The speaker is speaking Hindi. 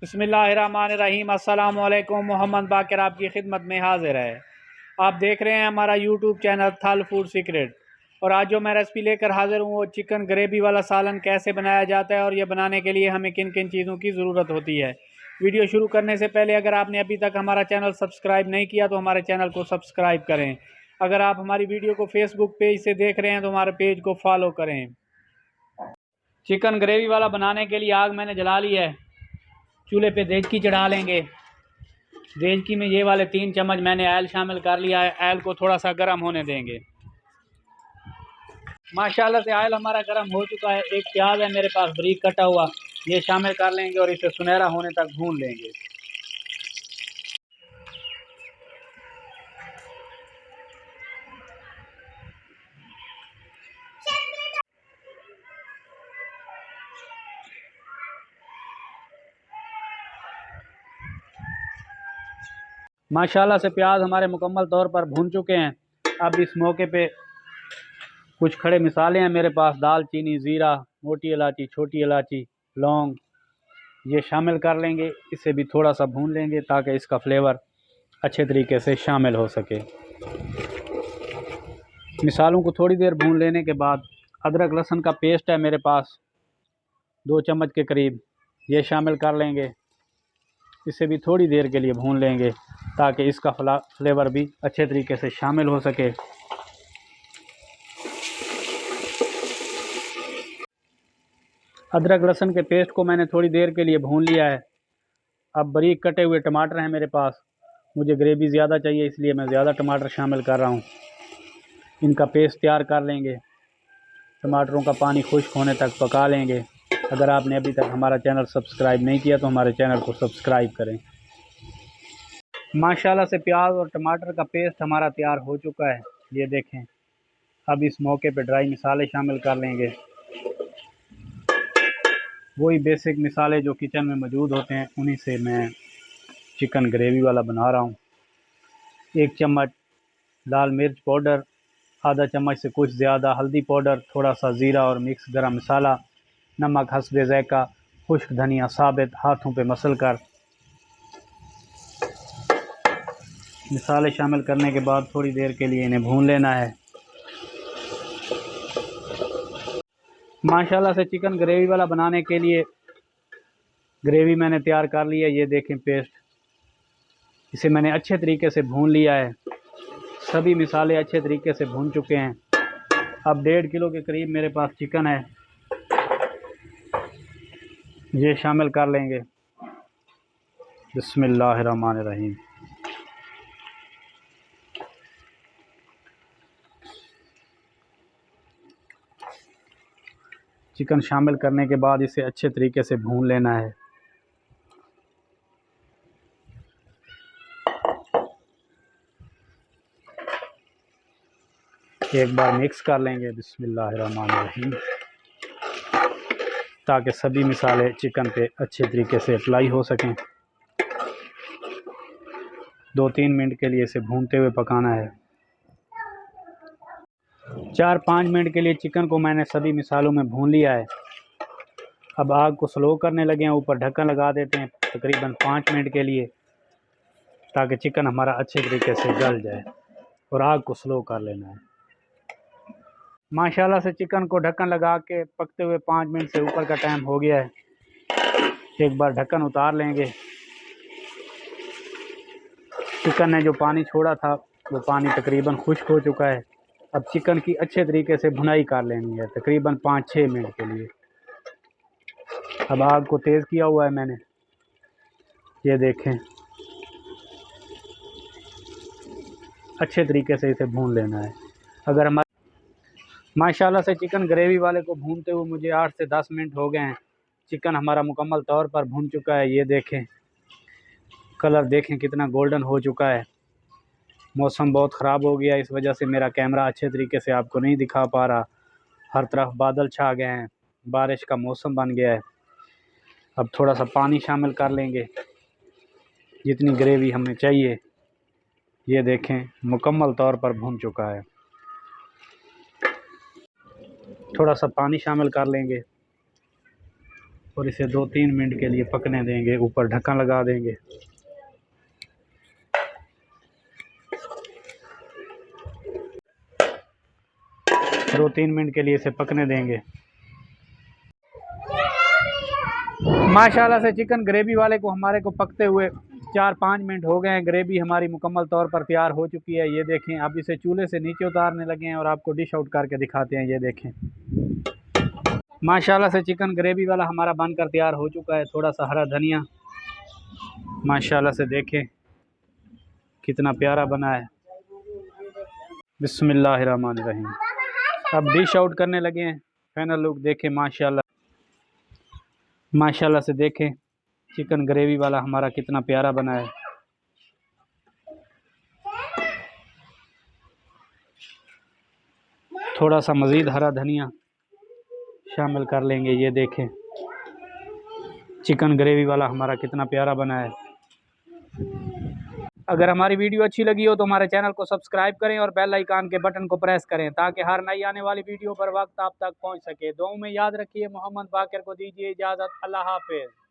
बिस्मिल्लाहिर्रहमानिर्रहीम। अस्सलाम वालेकुम। मोहम्मद बाकर आपकी खिदमत में हाजिर है। आप देख रहे हैं हमारा यूट्यूब चैनल थल फूड सीक्रेट। और आज जो मैं रेसिपी लेकर हाजिर हूँ वो चिकन ग्रेवी वाला सालन कैसे बनाया जाता है और ये बनाने के लिए हमें किन किन चीज़ों की ज़रूरत होती है। वीडियो शुरू करने से पहले अगर आपने अभी तक हमारा चैनल सब्सक्राइब नहीं किया तो हमारे चैनल को सब्सक्राइब करें। अगर आप हमारी वीडियो को फेसबुक पेज से देख रहे हैं तो हमारे पेज को फॉलो करें। चिकन ग्रेवी वाला बनाने के लिए आग मैंने जला ली है। चूल्हे पे देचकी चढ़ा लेंगे। देचकी में ये वाले 3 चम्मच मैंने ऑयल शामिल कर लिया है। ऑयल को थोड़ा सा गर्म होने देंगे। माशाल्लाह से ऑयल हमारा गर्म हो चुका है। एक प्याज है मेरे पास बारीक कटा हुआ, ये शामिल कर लेंगे और इसे सुनहरा होने तक भून लेंगे। माशाल्लाह से प्याज हमारे मुकम्मल तौर पर भून चुके हैं। अब इस मौके पे कुछ खड़े मिसाले हैं मेरे पास, दालचीनी, ज़ीरा, मोटी इलायची, छोटी इलायची, लौंग, ये शामिल कर लेंगे। इसे भी थोड़ा सा भून लेंगे ताकि इसका फ्लेवर अच्छे तरीके से शामिल हो सके। मिसालों को थोड़ी देर भून लेने के बाद अदरक लहसुन का पेस्ट है मेरे पास 2 चम्मच के करीब, ये शामिल कर लेंगे। इसे भी थोड़ी देर के लिए भून लेंगे ताकि इसका फ्लेवर भी अच्छे तरीके से शामिल हो सके। अदरक लहसुन के पेस्ट को मैंने थोड़ी देर के लिए भून लिया है। अब बारीक कटे हुए टमाटर हैं मेरे पास। मुझे ग्रेवी ज़्यादा चाहिए इसलिए मैं ज़्यादा टमाटर शामिल कर रहा हूँ। इनका पेस्ट तैयार कर लेंगे। टमाटरों का पानी खुश्क होने तक पका लेंगे। अगर आपने अभी तक हमारा चैनल सब्सक्राइब नहीं किया तो हमारे चैनल को सब्सक्राइब करें। माशाल्लाह से प्याज और टमाटर का पेस्ट हमारा तैयार हो चुका है, ये देखें। अब इस मौके पे ड्राई मसाले शामिल कर लेंगे। वही बेसिक मसाले जो किचन में मौजूद होते हैं उन्हीं से मैं चिकन ग्रेवी वाला बना रहा हूँ। 1 चम्मच लाल मिर्च पाउडर, आधा चम्मच से कुछ ज़्यादा हल्दी पाउडर, थोड़ा सा ज़ीरा और मिक्स गरम मसाला, नमक हस्बे ज़ायका, खुश्क धनिया साबित हाथों पे मसल कर मसाले शामिल करने के बाद थोड़ी देर के लिए इन्हें भून लेना है। माशाल्लाह से चिकन ग्रेवी वाला बनाने के लिए ग्रेवी मैंने तैयार कर ली है, ये देखें पेस्ट। इसे मैंने अच्छे तरीके से भून लिया है। सभी मसाले अच्छे तरीके से भून चुके हैं। अब 1.5 किलो के करीब मेरे पास चिकन है, ये शामिल कर लेंगे। बिस्मिल्लाहिर्रहमानिर्रहीम। चिकन शामिल करने के बाद इसे अच्छे तरीके से भून लेना है। एक बार मिक्स कर लेंगे बिस्मिल्लाहिर्रहमानिर्रहीम, ताकि सभी मसाले चिकन पे अच्छे तरीके से अप्लाई हो सकें। 2-3 मिनट के लिए इसे भूनते हुए पकाना है। 4-5 मिनट के लिए चिकन को मैंने सभी मसालों में भून लिया है। अब आग को स्लो करने लगे हैं, ऊपर ढक्कन लगा देते हैं तकरीबन 5 मिनट के लिए, ताकि चिकन हमारा अच्छे तरीके से गल जाए। और आग को स्लो कर लेना है। माशाल्लाह से चिकन को ढक्कन लगा के पकते हुए 5 मिनट से ऊपर का टाइम हो गया है। एक बार ढक्कन उतार लेंगे। चिकन ने जो पानी छोड़ा था वो पानी तकरीबन खुश्क हो चुका है। अब चिकन की अच्छे तरीके से भुनाई कर लेनी है तकरीबन 5-6 मिनट के लिए। अब आग को तेज़ किया हुआ है मैंने, ये देखें। अच्छे तरीके से इसे भून लेना है। अगर हमारे माशाल्लाह से चिकन ग्रेवी वाले को भूनते हुए मुझे 8 से 10 मिनट हो गए हैं। चिकन हमारा मुकम्मल तौर पर भून चुका है, ये देखें। कलर देखें कितना गोल्डन हो चुका है। मौसम बहुत ख़राब हो गया, इस वजह से मेरा कैमरा अच्छे तरीके से आपको नहीं दिखा पा रहा। हर तरफ बादल छा गए हैं, बारिश का मौसम बन गया है। अब थोड़ा सा पानी शामिल कर लेंगे जितनी ग्रेवी हमें चाहिए। ये देखें मुकम्मल तौर पर भून चुका है। थोड़ा सा पानी शामिल कर लेंगे। और इसे 2-3 मिनट के लिए पकने देंगे। ऊपर ढक्कन लगा देंगे। दो तीन मिनट के लिए इसे पकने देंगे। माशाल्लाह से चिकन ग्रेवी वाले को हमारे को पकते हुए 4-5 मिनट हो गए हैं। ग्रेवी हमारी मुकम्मल तौर पर तैयार हो चुकी है। ये देखें, अब इसे चूल्हे से नीचे उतारने लगे हैं और आपको डिश आउट करके दिखाते हैं। ये देखें, माशाल्लाह से चिकन ग्रेवी वाला हमारा बनकर तैयार हो चुका है। थोड़ा सा हरा धनिया, माशाल्लाह से देखें कितना प्यारा बना है। बिस्मिल्लाहिर्रहमानिर्रहीम। अब डिश आउट करने लगे हैं। फाइनल लुक देखें। माशाल्लाह से देखें चिकन ग्रेवी वाला हमारा कितना प्यारा बना है। थोड़ा सा मज़ीद हरा धनिया शामिल कर लेंगे। ये देखें चिकन ग्रेवी वाला हमारा कितना प्यारा बना है। अगर हमारी वीडियो अच्छी लगी हो तो हमारे चैनल को सब्सक्राइब करें और बेल आइकन के बटन को प्रेस करें ताकि हर नई आने वाली वीडियो पर वक्त आप तक पहुंच सके। दुआओं में याद रखिए। मोहम्मद बाकिर को दीजिए इजाज़त। अल्लाह हाफ़िज़।